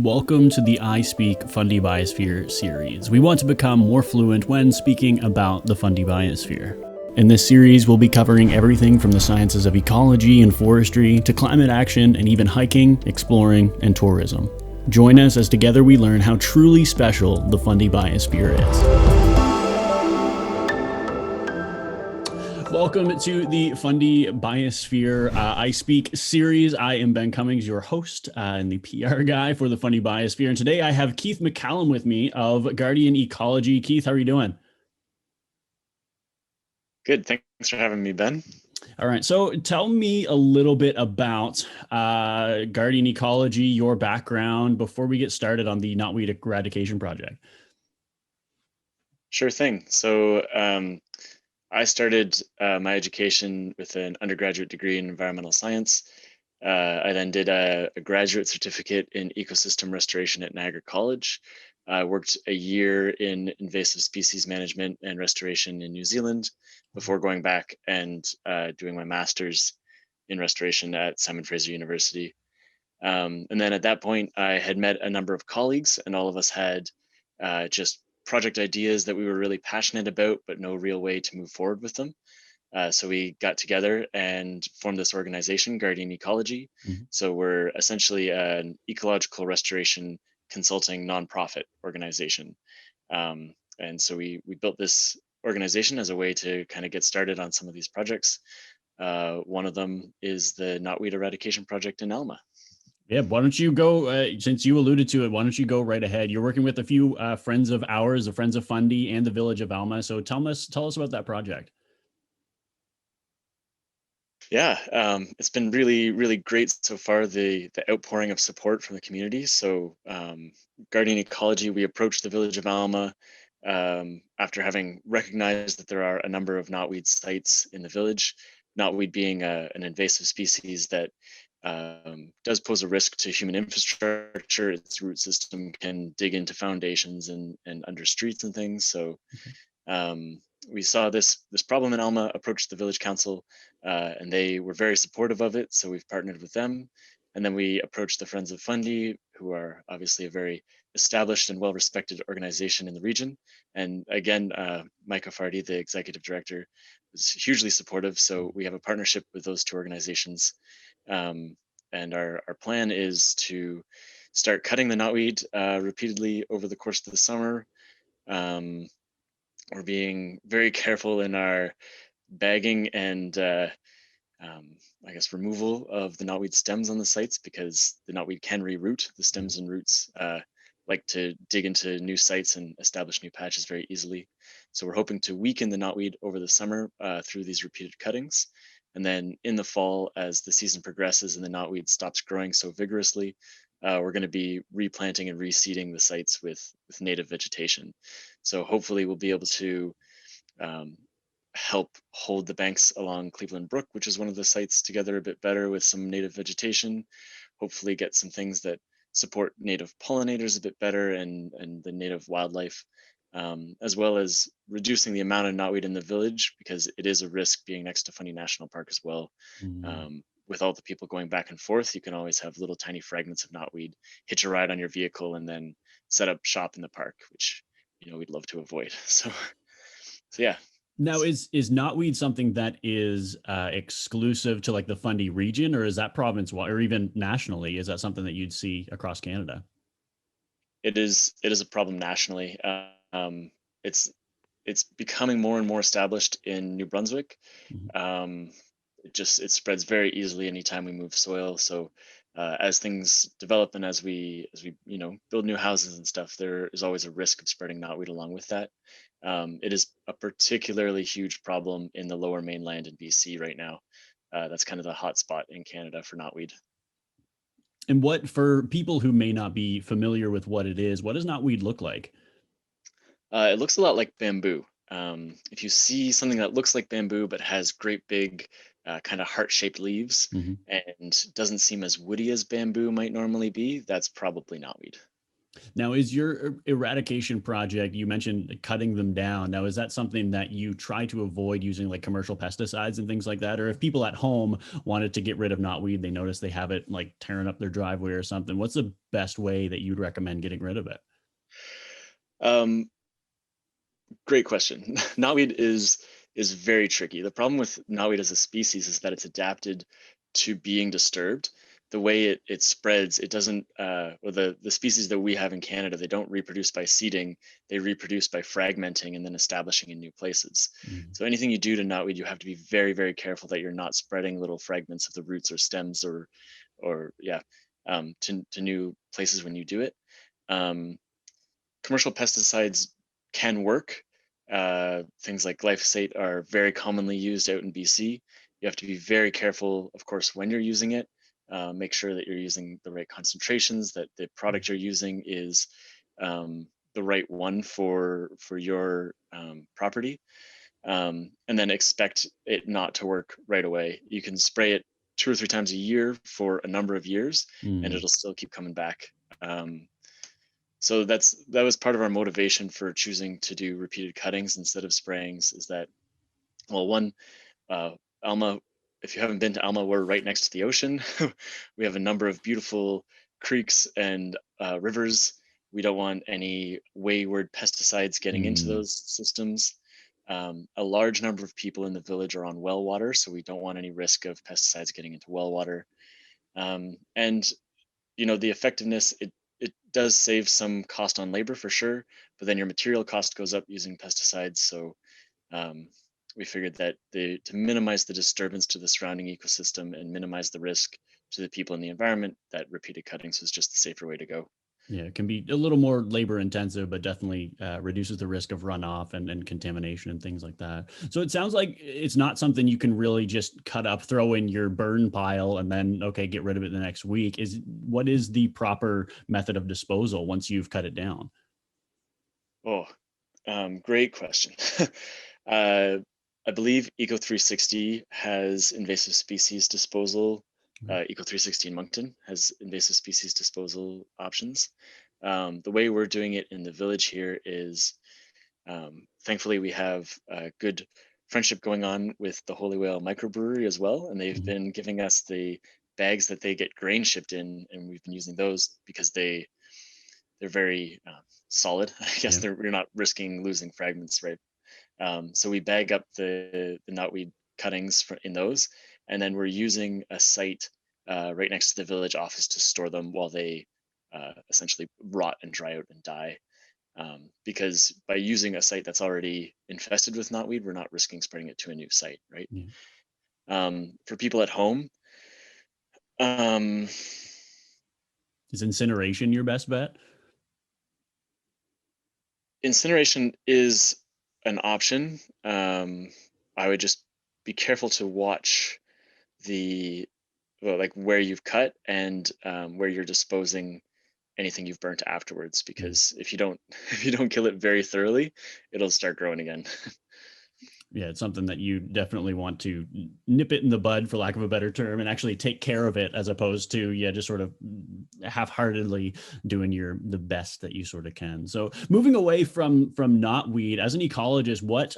Welcome to the I Speak Fundy Biosphere series. We want to become more fluent when speaking about the Fundy Biosphere. In this series, we'll be covering everything from the sciences of ecology and forestry to climate action and even hiking, exploring, and tourism. Join us as together we learn how truly special the Fundy Biosphere is. Welcome to the Fundy Biosphere I Speak series. I am Ben Cummings, your host and the PR guy for the Fundy Biosphere. And today I have Keith McCallum with me of Guardian Ecology. Keith, how are you doing? Good. Thanks for having me, Ben. All right. So tell me a little bit about Guardian Ecology, your background, before we get started on the Knotweed Eradication project. Sure thing. I started my education with an undergraduate degree in environmental science. I then did a graduate certificate in ecosystem restoration at Niagara College. I worked a year in invasive species management and restoration in New Zealand before going back and doing my master's in restoration at Simon Fraser University. And then at that point, I had met a number of colleagues, and all of us had just project ideas that we were really passionate about, but no real way to move forward with them. So we got together and formed this organization, Guardian Ecology. Mm-hmm. So we're essentially an ecological restoration consulting nonprofit organization. And so we built this organization as a way to kind of get started on some of these projects. One of them is the Knotweed Eradication project in Alma. Yeah, why don't you go, since you alluded to it, why don't you go right ahead? You're working with a few friends of ours, the Friends of Fundy and the Village of Alma. So tell us about that project. Yeah, it's been really, really great so far, the outpouring of support from the community. Guardian Ecology, we approached the Village of Alma after having recognized that there are a number of knotweed sites in the village, knotweed being an invasive species that does pose a risk to human infrastructure. Its root system can dig into foundations and under streets and things. Um, we saw this problem in Alma, approached the village council, and they were very supportive of it. So we've partnered with them, and then we approached the Friends of Fundy, who are obviously a very established and well-respected organization in the region. And again, Micah Fardy, the executive director, was hugely supportive. So we have a partnership with those two organizations, and our plan is to start cutting the knotweed repeatedly over the course of the summer. We're being very careful in our bagging and I guess removal of the knotweed stems on the sites, because the knotweed can reroot. The stems and roots like to dig into new sites and establish new patches very easily. So we're hoping to weaken the knotweed over the summer through these repeated cuttings. And then in the fall, as the season progresses and the knotweed stops growing so vigorously, we're going to be replanting and reseeding the sites with native vegetation. So hopefully we'll be able to um, help hold the banks along Cleveland Brook, which is one of the sites, together a bit better with some native vegetation. Hopefully get some things that support native pollinators a bit better and the native wildlife, as well as reducing the amount of knotweed in the village, because it is a risk being next to Fundy National Park as well. Mm-hmm. With all the people going back and forth, you can always have little tiny fragments of knotweed hitch a ride on your vehicle and then set up shop in the park, which we'd love to avoid. So yeah. Now, is knotweed something that is exclusive to like the Fundy region, or is that province wide, or even nationally? Is that something that you'd see across Canada? It is a problem nationally. Um, it's it's becoming more and more established in New Brunswick. Mhm. Um, it spreads very easily anytime we move soil. So as things develop and as we build new houses and stuff, there is always a risk of spreading knotweed along with that. It is a particularly huge problem in the Lower Mainland in BC right now. That's kind of the hot spot in Canada for knotweed. And what, for people who may not be familiar with what it is, what does knotweed look like? It looks a lot like bamboo. If you see something that looks like bamboo but has great big kind of heart-shaped leaves Mm-hmm. and doesn't seem as woody as bamboo might normally be, that's probably knotweed. Now, is your eradication project, you mentioned cutting them down. Now, is that something that you try to avoid using like commercial pesticides and things like that? Or if people at home wanted to get rid of knotweed, they notice they have it like tearing up their driveway or something, what's the best way that you'd recommend getting rid of it? Um, Great question. Knotweed is very tricky. The problem with knotweed as a species is that it's adapted to being disturbed. The way it spreads, it doesn't. Or the species that we have in Canada, they don't reproduce by seeding. They reproduce by fragmenting and then establishing in new places. Mm. So anything you do to knotweed, you have to be very, very careful that you're not spreading little fragments of the roots or stems or yeah, to new places when you do it. Um, Commercial pesticides can work. Things like glyphosate are very commonly used out in BC. You have to be very careful, of course, when you're using it. Make sure that you're using the right concentrations, that the product you're using is the right one for your property, and then expect it not to work right away. You can spray it 2 or 3 times a year for a number of years, and Mm. it'll still keep coming back. Um, so that was part of our motivation for choosing to do repeated cuttings instead of sprayings. Is that, well, one, uh, Alma, if you haven't been to Alma, we're right next to the ocean. We have a number of beautiful creeks and rivers. We don't want any wayward pesticides getting into Mm. those systems. A large number of people in the village are on well water, so we don't want any risk of pesticides getting into well water. And the effectiveness, it does save some cost on labor for sure, but then your material cost goes up using pesticides. So um, we figured that to minimize the disturbance to the surrounding ecosystem and minimize the risk to the people in the environment, that repeated cuttings was just the safer way to go. Yeah, it can be a little more labor intensive, but definitely reduces the risk of runoff and contamination and things like that. So it sounds like it's not something you can really just cut up, throw in your burn pile, and then okay, get rid of it the next week. What is the proper method of disposal once you've cut it down? Oh, great question. uh, I believe Eco 360 has invasive species disposal. Eco 360 in Moncton has invasive species disposal options. The way we're doing it in the village here is, thankfully, we have a good friendship going on with the Holy Whale microbrewery as well, and they've Mhm. been giving us the bags that they get grain shipped in, and we've been using those because they're very solid. I guess Yeah. we're not risking losing fragments, right? So we bag up the knotweed cuttings in those, and then we're using a site right next to the village office to store them while they essentially rot and dry out and die. Because by using a site that's already infested with knotweed, we're not risking spreading it to a new site, right? Yeah. For people at home, um, Is incineration your best bet? incineration is an option. I would just be careful to watch the well, like where you've cut and where you're disposing anything you've burnt afterwards. Yeah. Because if you don't if you don't kill it very thoroughly, it'll start growing again. Yeah, it's something that you definitely want to nip it in the bud, for lack of a better term, and actually take care of it, as opposed to yeah, just sort of half-heartedly doing the best that you sort of can. So moving away from knotweed, as an ecologist, what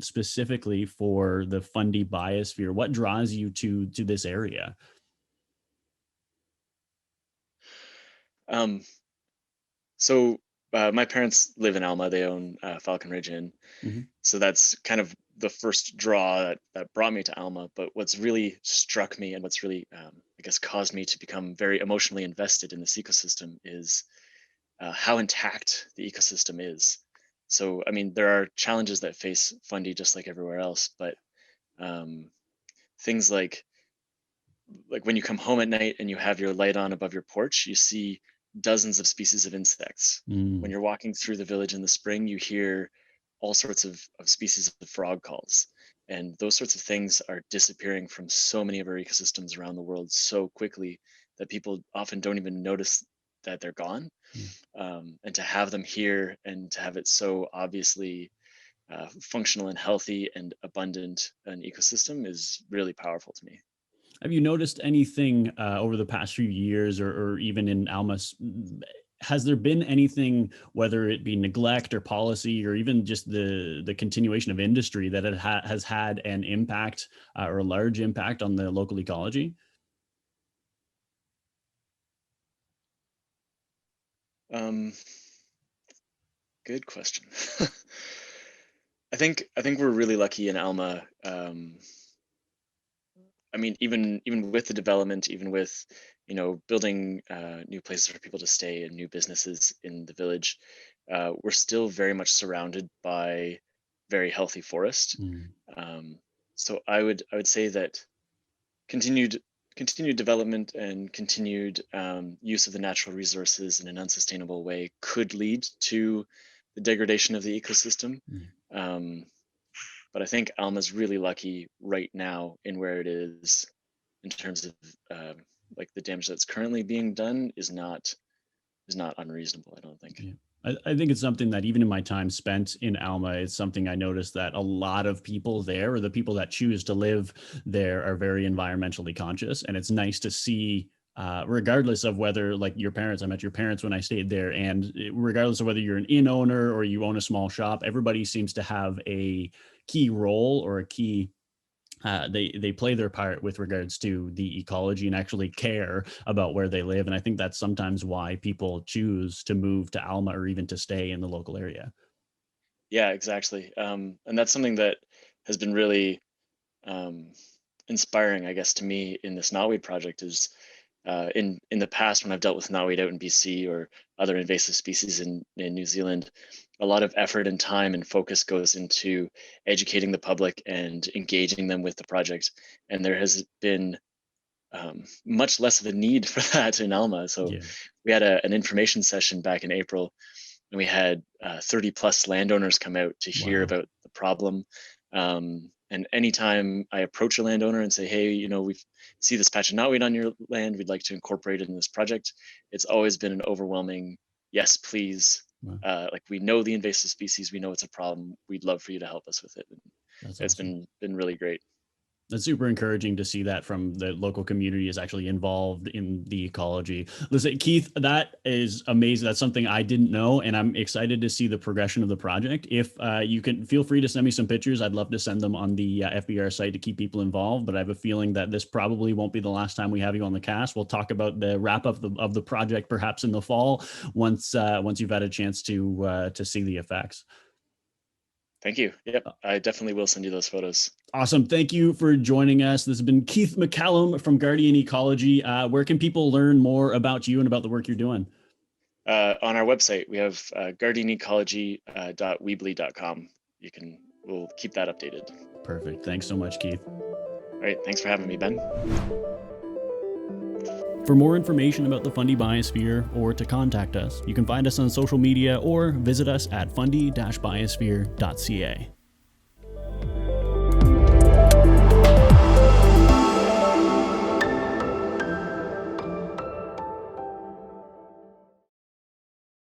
specifically for the Fundy Biosphere, what draws you to this area? um, so my parents live in Alma. They own Falcon Ridge Inn. Hmm. So that's kind of the first draw that brought me to Alma. But what's really struck me and what's really, I guess, caused me to become very emotionally invested in this ecosystem is how intact the ecosystem is. So, I mean, there are challenges that face Fundy just like everywhere else, but um, things like when you come home at night and you have your light on above your porch, you see dozens of species of insects. When Mm. you're walking through the village in the spring, you hear all sorts of species of frog calls. And those sorts of things are disappearing from so many of our ecosystems around the world so quickly that people often don't even notice that they're gone. Yeah. And to have them here and to have it so obviously functional and healthy and abundant an ecosystem is really powerful to me. Have you noticed anything over the past few years, or even in Alma's has there been anything, whether it be neglect or policy or even just the continuation of industry, that it has had an impact or a large impact on the local ecology? Good question. I think we're really lucky in Alma. I mean, even with the development, even with building new places for people to stay and new businesses in the village, we're still very much surrounded by very healthy forest. Mm, Um, so I would say that continued continued development and continued use of the natural resources in an unsustainable way could lead to the degradation of the ecosystem. mm. Um, but I think Alma's really lucky right now in where it is in terms of like the damage that's currently being done is not unreasonable. I don't think. Yeah. I think it's something that even in my time spent in Alma, it's something I noticed that a lot of people there, or the people that choose to live there, are very environmentally conscious. And it's nice to see, regardless of whether, like your parents, I met your parents when I stayed there, and regardless of whether you're an inn owner or you own a small shop, everybody seems to have a key role or a key they play their part with regards to the ecology and actually care about where they live. And I think that's sometimes why people choose to move to Alma or even to stay in the local area. Yeah, exactly. And that's something that has been really um, inspiring, I guess, to me in this knotweed project is in the past when I've dealt with knotweed out in BC or other invasive species in New Zealand, a lot of effort and time and focus goes into educating the public and engaging them with the project. And there has been much less of a need for that in Alma. So Yeah. we had an information session back in April, and we had 30 plus landowners come out to hear Wow. about the problem. And anytime I approach a landowner and say, hey, we see this patch of knotweed on your land, we'd like to incorporate it in this project, it's always been an overwhelming yes, please. Wow. Like, we know the invasive species, we know it's a problem, we'd love for you to help us with it. And That's it's awesome. been really great. That's super encouraging to see that from the local community is actually involved in the ecology. Listen, Keith, that is amazing. That's something I didn't know, and I'm excited to see the progression of the project. If you can, feel free to send me some pictures. I'd love to send them on the FBR site to keep people involved. But I have a feeling that this probably won't be the last time we have you on the cast. We'll talk about the wrap up of the project perhaps in the fall once you've had a chance to see the effects. Thank you. Yep, I definitely will send you those photos. Awesome. Thank you for joining us. This has been Keith McCallum from Guardian Ecology. Where can people learn more about you and about the work you're doing? On our website, we have guardianecology.weebly.com. We'll keep that updated. Perfect. Thanks so much, Keith. All right. Thanks for having me, Ben. For more information about the Fundy Biosphere or to contact us, you can find us on social media or visit us at fundy-biosphere.ca.